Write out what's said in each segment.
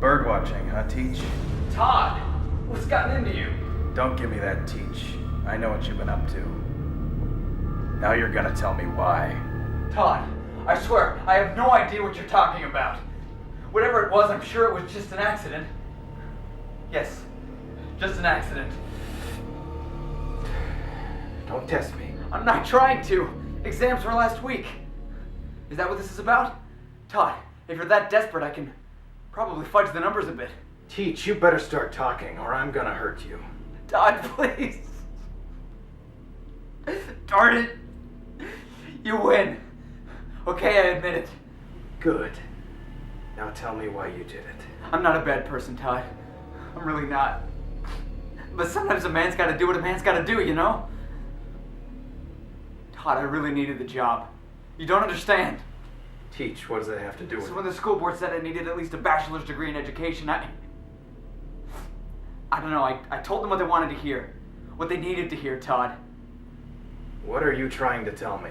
bird watching, huh, Teach? Todd, what's gotten into you? Don't give me that, Teach. I know what you've been up to. Now you're gonna tell me why. Todd, I swear, I have no idea what you're talking about. Whatever it was, I'm sure it was just an accident. Yes, just an accident. Don't test me. I'm not trying to. Exams were last week. Is that what this is about? Todd, if you're that desperate, I can probably fudge the numbers a bit. Teach, you better start talking, or I'm gonna hurt you. Todd, please. Darn it. You win. Okay, I admit it. Good. Now tell me why you did it. I'm not a bad person, Todd. I'm really not. But sometimes a man's gotta do what a man's gotta do, you know? Todd, I really needed the job. You don't understand. Teach, what does that have to do with So it? when the school board said I needed at least a bachelor's degree in education, I don't know, I told them what they wanted to hear. What they needed to hear, Todd. What are you trying to tell me?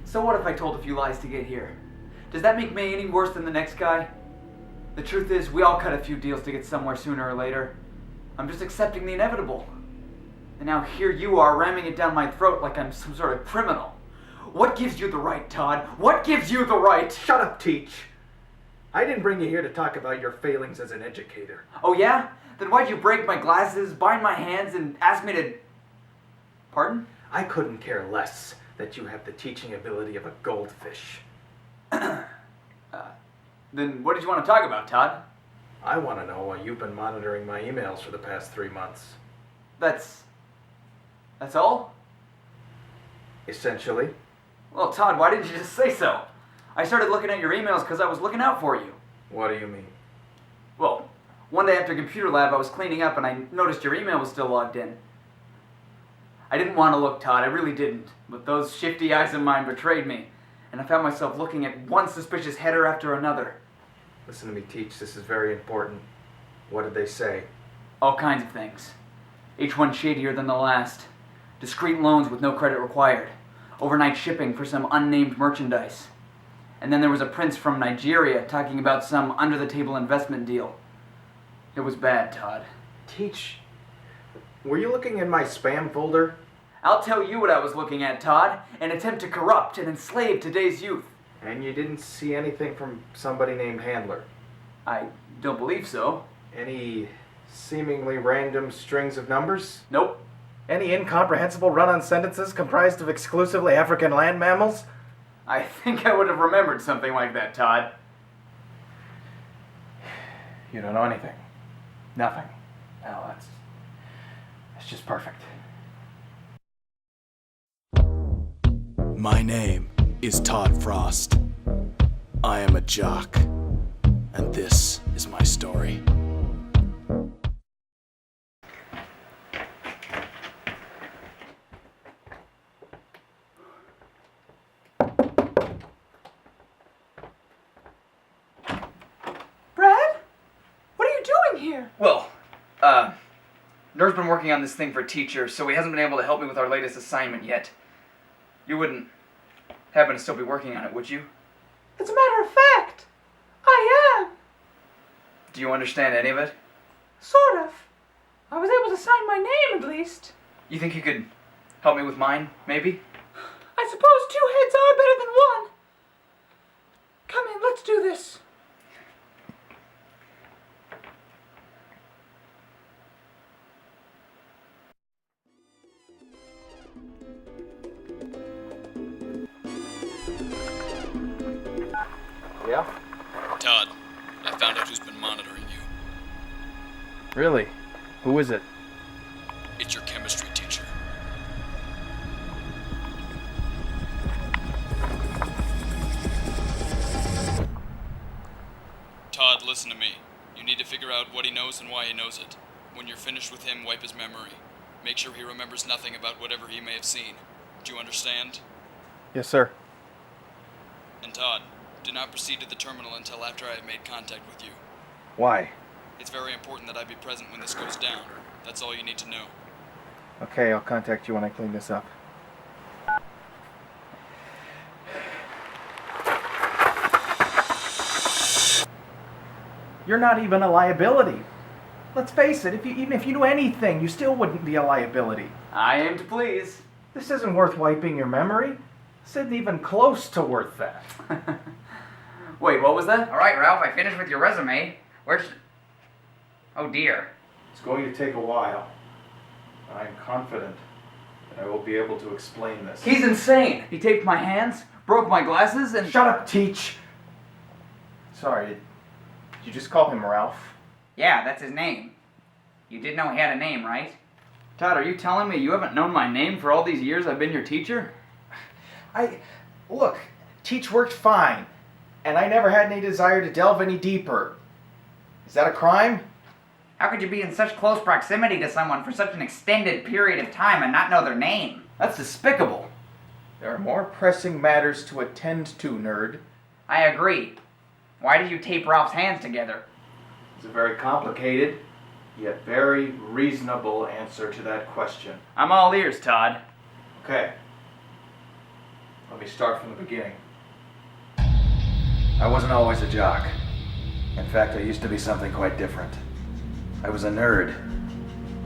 So what if I told a few lies to get here? Does that make me any worse than the next guy? The truth is, we all cut a few deals to get somewhere sooner or later. I'm just accepting the inevitable. And now here you are ramming it down my throat like I'm some sort of criminal. What gives you the right, Todd? What gives you the right? Shut up, Teach. I didn't bring you here to talk about your failings as an educator. Oh yeah? Then why'd you break my glasses, bind my hands, and ask me to... Pardon? I couldn't care less that you have the teaching ability of a goldfish. Then what did you want to talk about, Todd? I want to know why you've been monitoring my emails for the past 3 months. That's all? Essentially. Well, Todd, why didn't you just say so? I started looking at your emails because I was looking out for you. What do you mean? Well, one day after computer lab, I was cleaning up and I noticed your email was still logged in. I didn't want to look, Todd, I really didn't. But those shifty eyes of mine betrayed me, and I found myself looking at one suspicious header after another. Listen to me, Teach. This is very important. What did they say? All kinds of things. Each one shadier than the last. Discreet loans with no credit required. Overnight shipping for some unnamed merchandise. And then there was a prince from Nigeria talking about some under-the-table investment deal. It was bad, Todd. Teach, were you looking in my spam folder? I'll tell you what I was looking at, Todd. An attempt to corrupt and enslave today's youth. And you didn't see anything from somebody named Handler? I don't believe so. Any seemingly random strings of numbers? Nope. Any incomprehensible run-on sentences comprised of exclusively African land mammals? I think I would have remembered something like that, Todd. You don't know anything. Nothing. Well, that's just perfect. My name is Todd Frost. I am a jock, and this is my story. Brad? What are you doing here? Well, Nerv's been working on this thing for teachers, so he hasn't been able to help me with our latest assignment yet. You wouldn't happen to still be working on it, would you? As a matter of fact, I am. Do you understand any of it? Sort of. I was able to sign my name, at least. You think you could help me with mine, maybe? I suppose 2 heads are better than 1. Come in, let's do this. Yeah? Todd, I found out who's been monitoring you. Really? Who is it? It's your chemistry teacher. Todd, listen to me. You need to figure out what he knows and why he knows it. When you're finished with him, wipe his memory. Make sure he remembers nothing about whatever he may have seen. Do you understand? Yes, sir. And Todd, do not proceed to the terminal until after I have made contact with you. Why? It's very important that I be present when this goes down. That's all you need to know. Okay, I'll contact you when I clean this up. You're not even a liability. Let's face it, even if you knew anything, you still wouldn't be a liability. I aim to please. This isn't worth wiping your memory. This isn't even close to worth that. Wait, what was that? All right, Ralph, I finished with your resume. Where's... Oh, dear. It's going to take a while. I'm confident that I will be able to explain this. He's insane. He taped my hands, broke my glasses, and... Shut up, Teach! Sorry, did you just call him Ralph? Yeah, that's his name. You did know he had a name, right? Todd, are you telling me you haven't known my name for all these years I've been your teacher? Look, Teach worked fine, and I never had any desire to delve any deeper. Is that a crime? How could you be in such close proximity to someone for such an extended period of time and not know their name? That's despicable. There are more pressing matters to attend to, nerd. I agree. Why did you tape Ralph's hands together? It's a very complicated, yet very reasonable answer to that question. I'm all ears, Todd. Okay. Let me start from the beginning. I wasn't always a jock. In fact, I used to be something quite different. I was a nerd.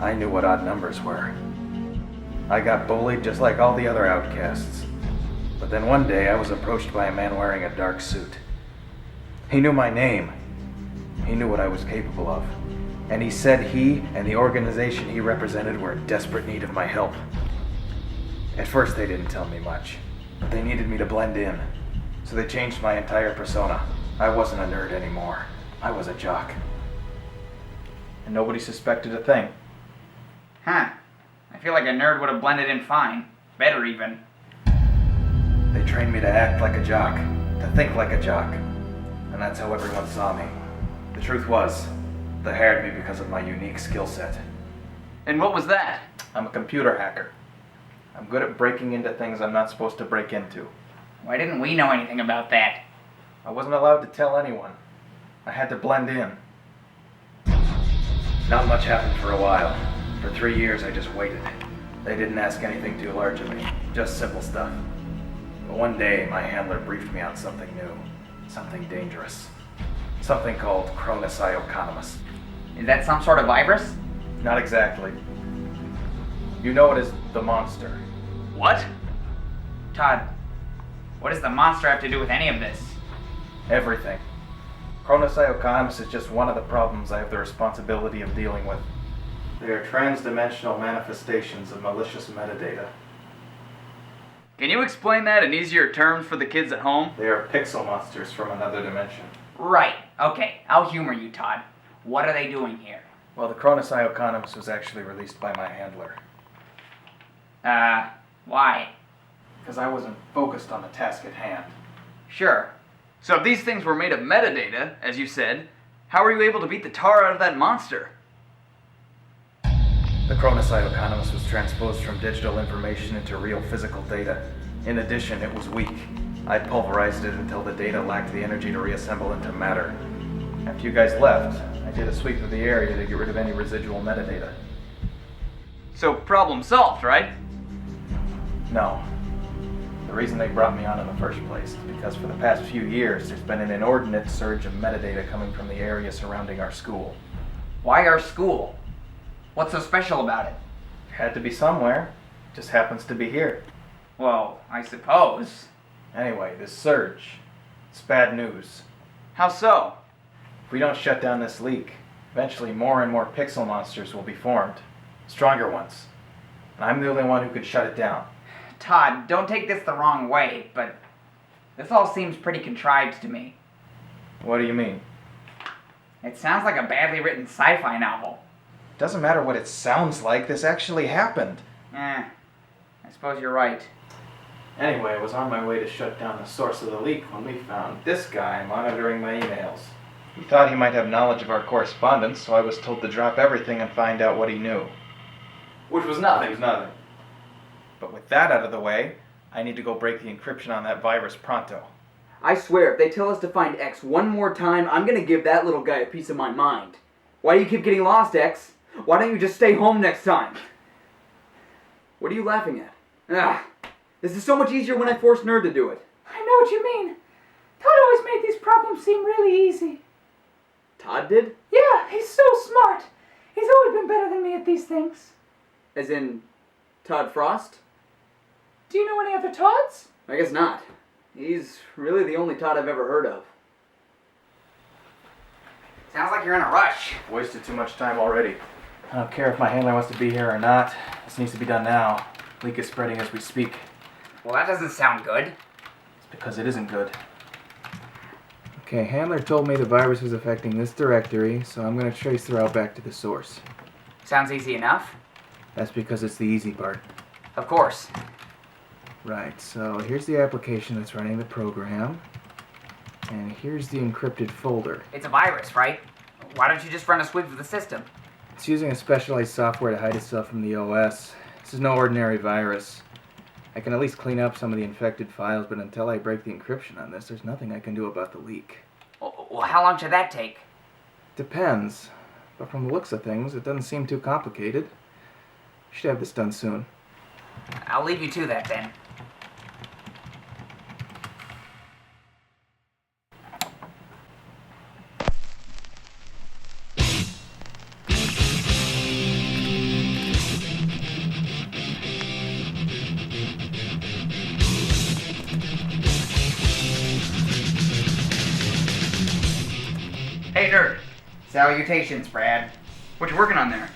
I knew what odd numbers were. I got bullied just like all the other outcasts. But then one day I was approached by a man wearing a dark suit. He knew my name. He knew what I was capable of. And he said he and the organization he represented were in desperate need of my help. At first they didn't tell me much, but they needed me to blend in. So they changed my entire persona. I wasn't a nerd anymore. I was a jock. And nobody suspected a thing. Huh. I feel like a nerd would have blended in fine. Better even. They trained me to act like a jock, to think like a jock. And that's how everyone saw me. The truth was, they hired me because of my unique skill set. And what was that? I'm a computer hacker. I'm good at breaking into things I'm not supposed to break into. Why didn't we know anything about that? I wasn't allowed to tell anyone. I had to blend in. Not much happened for a while. For 3 years I just waited. They didn't ask anything too large of me, just simple stuff. But one day my handler briefed me on something new, something dangerous. Something called chronosioconomus. Is that some sort of virus? Not exactly. You know it as the monster. What? Todd, what does the monster have to do with any of this? Everything. Chronosioconomus is just one of the problems I have the responsibility of dealing with. They are trans-dimensional manifestations of malicious metadata. Can you explain that in easier terms for the kids at home? They are pixel monsters from another dimension. Right. Okay, I'll humor you, Todd. What are they doing here? Well, the Chronosioconomus was actually released by my handler. Why? Because I wasn't focused on the task at hand. Sure. So if these things were made of metadata, as you said, how were you able to beat the tar out of that monster? The Chronosioconomus was transposed from digital information into real physical data. In addition, it was weak. I pulverized it until the data lacked the energy to reassemble into matter. After you guys left, I did a sweep of the area to get rid of any residual metadata. So problem solved, right? No. The reason they brought me on in the first place is because for the past few years, there's been an inordinate surge of metadata coming from the area surrounding our school. Why our school? What's so special about it? It had to be somewhere. It just happens to be here. Well, I suppose. Anyway, this surge, it's bad news. How so? If we don't shut down this leak, eventually more and more pixel monsters will be formed. Stronger ones. And I'm the only one who could shut it down. Todd, don't take this the wrong way, but this all seems pretty contrived to me. What do you mean? It sounds like a badly written sci-fi novel. Doesn't matter what it sounds like, this actually happened. I suppose you're right. Anyway, I was on my way to shut down the source of the leak when we found this guy monitoring my emails. He thought he might have knowledge of our correspondence, so I was told to drop everything and find out what he knew. Which was It nothing. was nothing. But with that out of the way, I need to go break the encryption on that virus pronto. I swear, if they tell us to find X one more time, I'm gonna give that little guy a piece of my mind. Why do you keep getting lost, X? Why don't you just stay home next time? What are you laughing at? This is so much easier when I force Nerd to do it. I know what you mean. Todd always made these problems seem really easy. Todd did? Yeah, he's so smart. He's always been better than me at these things. As in, Todd Frost? Do you know any other Todds? I guess not. He's really the only Todd I've ever heard of. Sounds like you're in a rush. Wasted too much time already. I don't care if my handler wants to be here or not. This needs to be done now. Leak is spreading as we speak. Well, that doesn't sound good. It's because it isn't good. Okay, handler told me the virus was affecting this directory, so I'm going to trace the route back to the source. Sounds easy enough. That's because it's the easy part. Of course. Right, so here's the application that's running the program. And here's the encrypted folder. It's a virus, right? Why don't you just run a sweep of the system? It's using a specialized software to hide itself from the OS. This is no ordinary virus. I can at least clean up some of the infected files, but until I break the encryption on this, there's nothing I can do about the leak. Well, how long should that take? Depends. But from the looks of things, it doesn't seem too complicated. Should have this done soon. I'll leave you to that then. Hey, nerd. Salutations, Brad. What you working on there?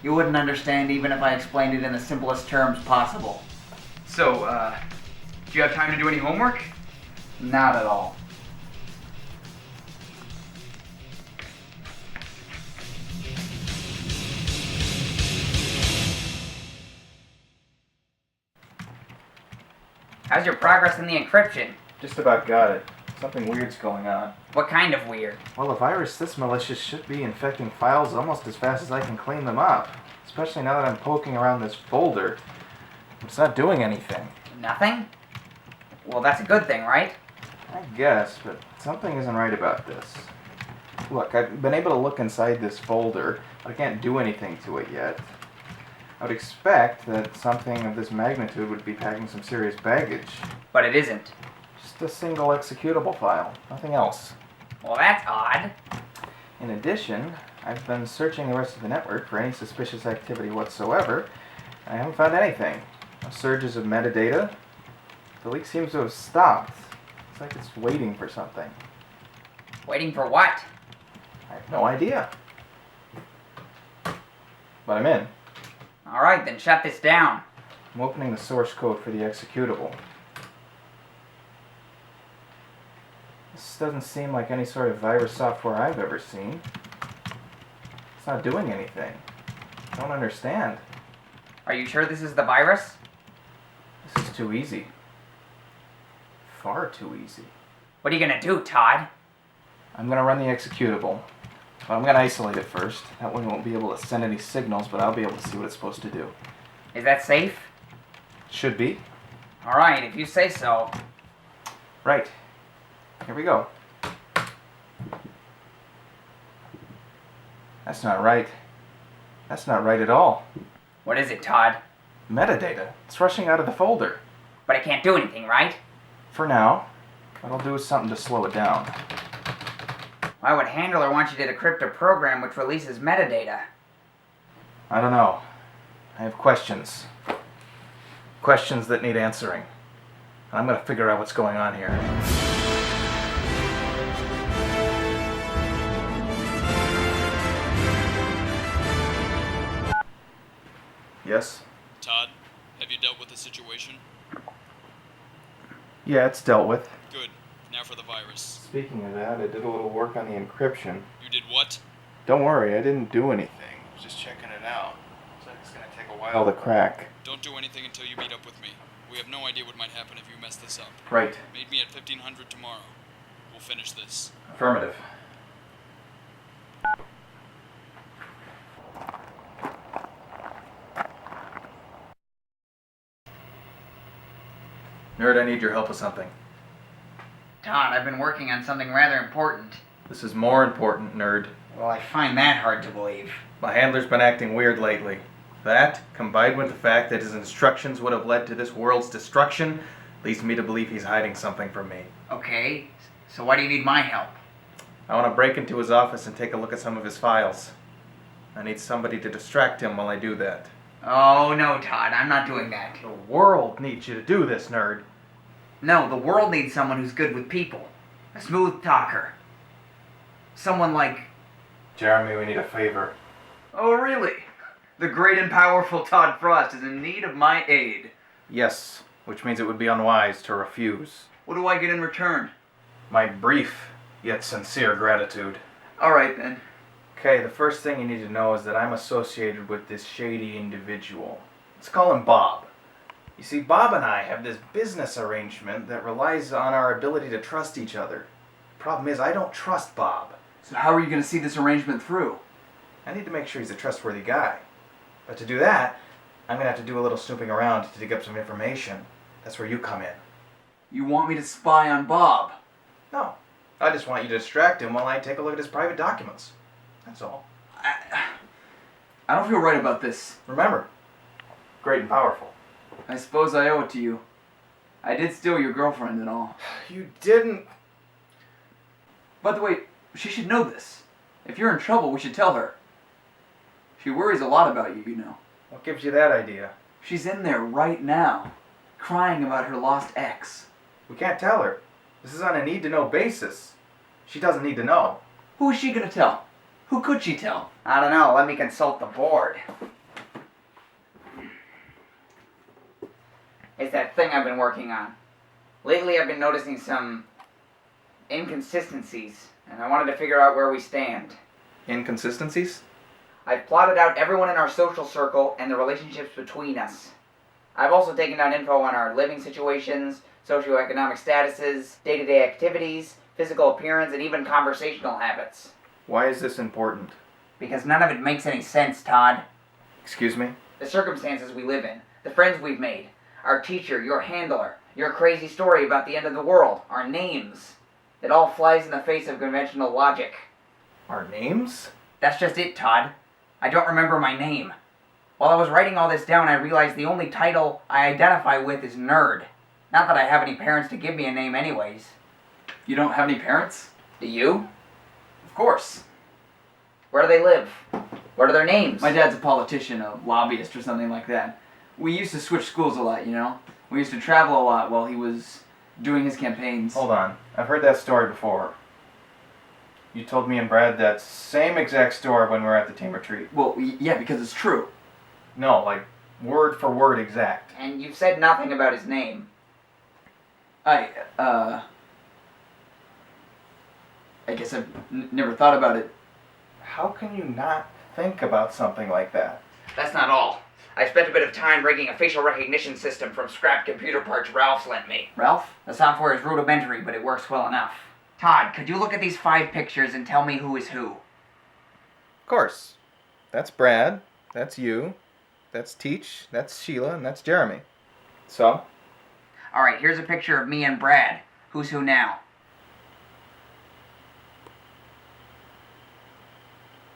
You wouldn't understand even if I explained it in the simplest terms possible. So, do you have time to do any homework? Not at all. How's your progress in the encryption? Just about got it. Something weird's going on. What kind of weird? Well, a virus this malicious should be infecting files almost as fast as I can clean them up. Especially now that I'm poking around this folder. It's not doing anything. Nothing? Well, that's a good thing, right? I guess, but something isn't right about this. Look, I've been able to look inside this folder, but I can't do anything to it yet. I would expect that something of this magnitude would be packing some serious baggage. But it isn't. Just a single executable file, nothing else. Well, that's odd. In addition, I've been searching the rest of the network for any suspicious activity whatsoever. I haven't found anything. No surges of metadata. The leak seems to have stopped. It's like it's waiting for something. Waiting for what? I have no idea. But I'm in. Alright, then shut this down. I'm opening the source code for the executable. This doesn't seem like any sort of virus software I've ever seen. It's not doing anything. I don't understand. Are you sure this is the virus? This is too easy. Far too easy. What are you gonna do, Todd? I'm gonna run the executable. But I'm gonna isolate it first. That way it won't be able to send any signals, but I'll be able to see what it's supposed to do. Is that safe? Should be. Alright, if you say so. Right. Here we go. That's not right. That's not right at all. What is it, Todd? Metadata. It's rushing out of the folder. But it can't do anything, right? For now. What I'll do is something to slow it down. Why would Handler want you to decrypt a program which releases metadata? I don't know. I have questions. Questions that need answering. And I'm gonna figure out what's going on here. Yes? Todd, have you dealt with the situation? Yeah, it's dealt with. Good. Now for the virus. Speaking of that, I did a little work on the encryption. You did what? Don't worry, I didn't do anything. I was just checking it out. Looks like it's gonna take a while to crack. Don't do anything until you meet up with me. We have no idea what might happen if you mess this up. Right. Meet me at 1500 tomorrow. We'll finish this. Affirmative. Nerd, I need your help with something. Todd, I've been working on something rather important. This is more important, nerd. Well, I find that hard to believe. My handler's been acting weird lately. That, combined with the fact that his instructions would have led to this world's destruction, leads me to believe he's hiding something from me. Okay, so why do you need my help? I want to break into his office and take a look at some of his files. I need somebody to distract him while I do that. Oh, no, Todd, I'm not doing that. The world needs you to do this, nerd. No, the world needs someone who's good with people. A smooth talker. Someone like... Jeremy, we need a favor. Oh, really? The great and powerful Todd Frost is in need of my aid. Yes, which means it would be unwise to refuse. What do I get in return? My brief, yet sincere gratitude. Alright then. Okay, the first thing you need to know is that I'm associated with this shady individual. Let's call him Bob. You see, Bob and I have this business arrangement that relies on our ability to trust each other. Problem is, I don't trust Bob. So how are you going to see this arrangement through? I need to make sure he's a trustworthy guy. But to do that, I'm going to have to do a little snooping around to dig up some information. That's where you come in. You want me to spy on Bob? No, I just want you to distract him while I take a look at his private documents. That's all. I don't feel right about this. Remember, great and powerful. I suppose I owe it to you. I did steal your girlfriend and all. You didn't... By the way, she should know this. If you're in trouble, we should tell her. She worries a lot about you, you know. What gives you that idea? She's in there right now, crying about her lost ex. We can't tell her. This is on a need-to-know basis. She doesn't need to know. Who is she gonna tell? Who could she tell? I don't know, let me consult the board. It's that thing I've been working on. Lately I've been noticing some inconsistencies, and I wanted to figure out where we stand. Inconsistencies? I've plotted out everyone in our social circle and the relationships between us. I've also taken down info on our living situations, socioeconomic statuses, day-to-day activities, physical appearance, and even conversational habits. Why is this important? Because none of it makes any sense, Todd. Excuse me? The circumstances we live in, the friends we've made, our teacher, your handler, your crazy story about the end of the world, our names. It all flies in the face of conventional logic. Our names? That's just it, Todd. I don't remember my name. While I was writing all this down, I realized the only title I identify with is nerd. Not that I have any parents to give me a name anyways. You don't have any parents? Do you? Of course. Where do they live? What are their names? My dad's a politician, a lobbyist or something like that. We used to switch schools a lot, you know? We used to travel a lot while he was doing his campaigns. Hold on. I've heard that story before. You told me and Brad that same exact story when we were at the team retreat. Well, yeah, because it's true. No, like, word for word exact. And you've said nothing about his name. I guess I've never thought about it. How can you not think about something like that? That's not all. I spent a bit of time rigging a facial recognition system from scrap computer parts Ralph's lent me. Ralph? The software is rudimentary, but it works well enough. Todd, could you look at these 5 pictures and tell me who is who? Of course. That's Brad. That's you. That's Teach. That's Sheila. And that's Jeremy. So? Alright, here's a picture of me and Brad. Who's who now?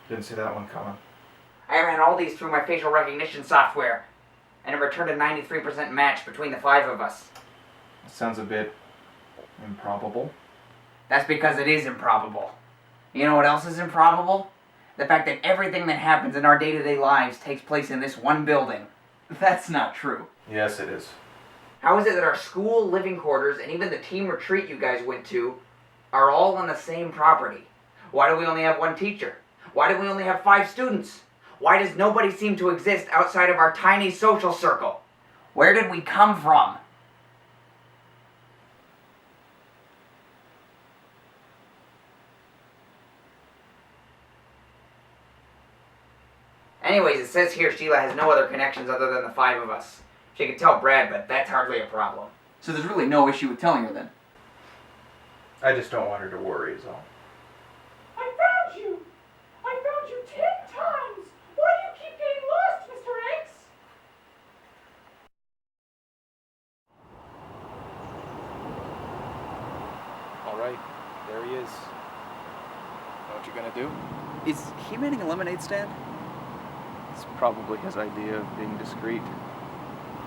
Didn't see that one coming. I ran all these through my facial recognition software, and it returned a 93% match between the 5 of us. That sounds a bit improbable. That's because it is improbable. You know what else is improbable? The fact that everything that happens in our day-to-day lives takes place in this one building. That's not true. Yes, it is. How is it that our school, living quarters, and even the team retreat you guys went to are all on the same property? Why do we only have 1 teacher? Why do we only have 5 students? Why does nobody seem to exist outside of our tiny social circle? Where did we come from? Anyways, it says here Sheila has no other connections other than the 5 of us. She could tell Brad, but that's hardly a problem. So there's really no issue with telling her then? I just don't want her to worry is all. I found you! I found you 10 times! Why do you keep getting lost, Mr. X? Alright, there he is. Know what you're gonna do? Is he manning a lemonade stand? It's probably his idea of being discreet.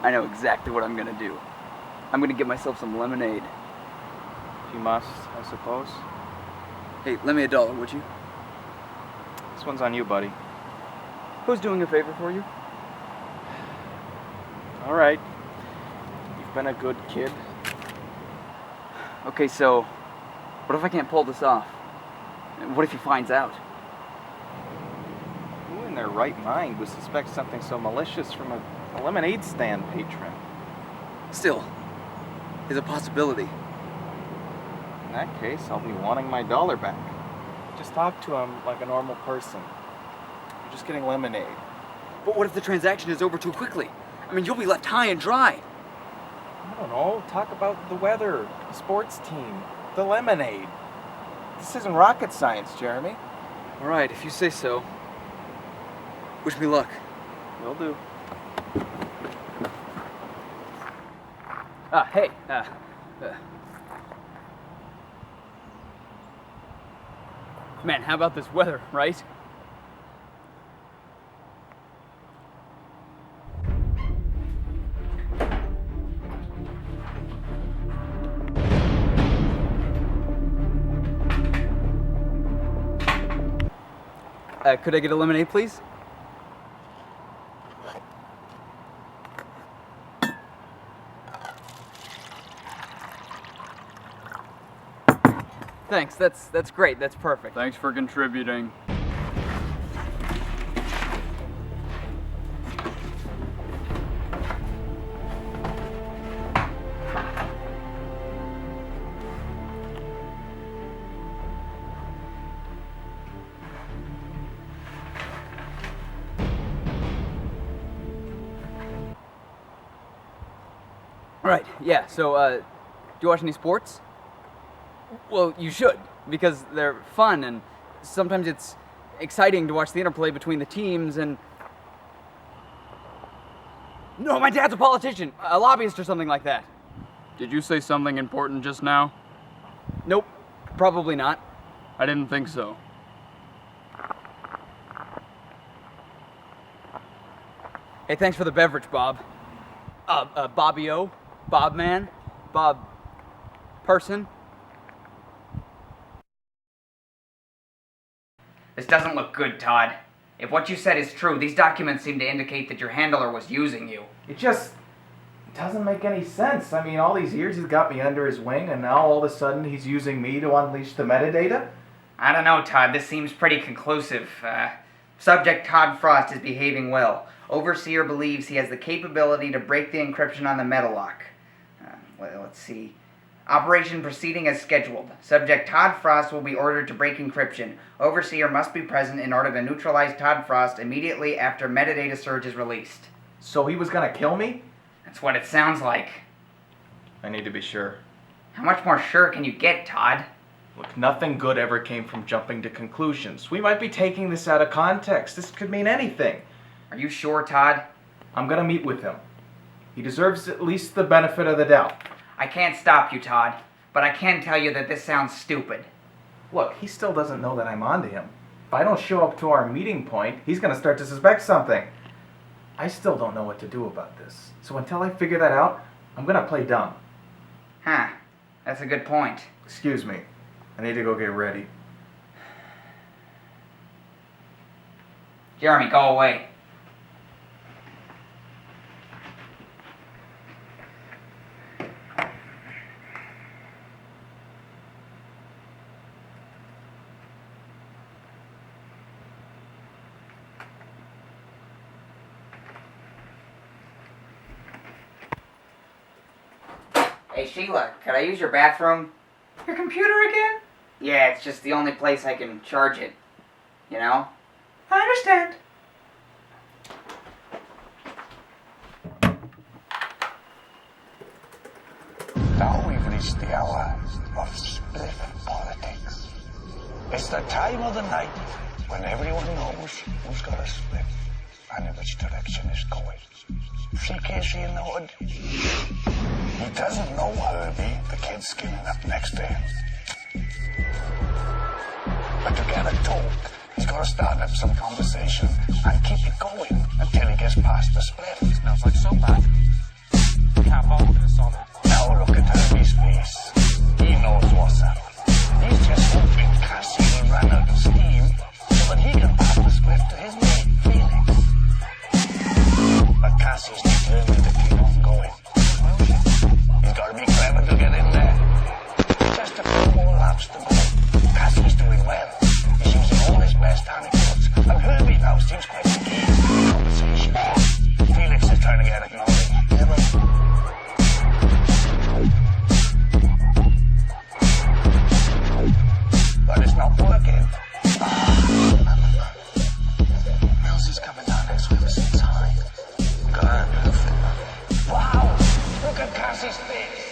I know exactly what I'm gonna do. I'm gonna get myself some lemonade. If you must, I suppose. Hey, lend me $1, would you? This one's on you, buddy. Who's doing a favor for you? All right. You've been a good kid. Okay, so what if I can't pull this off? What if he finds out? Who in their right mind would suspect something so malicious from a lemonade stand patron? Still, there's a possibility. In that case, I'll be wanting my $1 back. Just talk to him like a normal person. You're just getting lemonade. But what if the transaction is over too quickly? I mean, you'll be left high and dry. I don't know. Talk about the weather, the sports team, the lemonade. This isn't rocket science, Jeremy. All right, if you say so. Wish me luck. Will do. Hey. Man, how about this weather, right? Could I get a lemonade, please? Thanks, that's great, that's perfect. Thanks for contributing. Right, yeah, so, do you watch any sports? Well, you should, because they're fun, and sometimes it's exciting to watch the interplay between the teams, and... No, my dad's a politician, a lobbyist or something like that. Did you say something important just now? Nope, probably not. I didn't think so. Hey, thanks for the beverage, Bob. Bobby-O? Bob man? Bob... person? This doesn't look good, Todd. If what you said is true, these documents seem to indicate that your handler was using you. It just doesn't make any sense. I mean, all these years he's got me under his wing, and now all of a sudden he's using me to unleash the metadata? I don't know, Todd. This seems pretty conclusive. Subject Todd Frost is behaving well. Overseer believes he has the capability to break the encryption on the Metalloc. Let's see. Operation proceeding as scheduled. Subject Todd Frost will be ordered to break encryption. Overseer must be present in order to neutralize Todd Frost immediately after metadata surge is released. So he was gonna kill me? That's what it sounds like. I need to be sure. How much more sure can you get, Todd? Look, nothing good ever came from jumping to conclusions. We might be taking this out of context. This could mean anything. Are you sure, Todd? I'm gonna meet with him. He deserves at least the benefit of the doubt. I can't stop you, Todd, but I can tell you that this sounds stupid. Look, he still doesn't know that I'm onto him. If I don't show up to our meeting point, he's gonna start to suspect something. I still don't know what to do about this. So until I figure that out, I'm gonna play dumb. Huh. That's a good point. Excuse me. I need to go get ready. Jeremy, go away. Hey, Sheila, could I use your bathroom? Your computer again? Yeah, it's just the only place I can charge it. You know? I understand. Now we've reached the hour of split politics. It's the time of the night when everyone knows who's got a split and in which direction it's going. See Casey in the hood? He doesn't know Herbie, the kid skinning up next to him. But to get a talk, he's got to start up some conversation and keep it going until he gets past the split. Smells like soap back. Cap off and it's on it. Now look at Herbie's face. He knows what's up. He's just hoping Cassie these bits.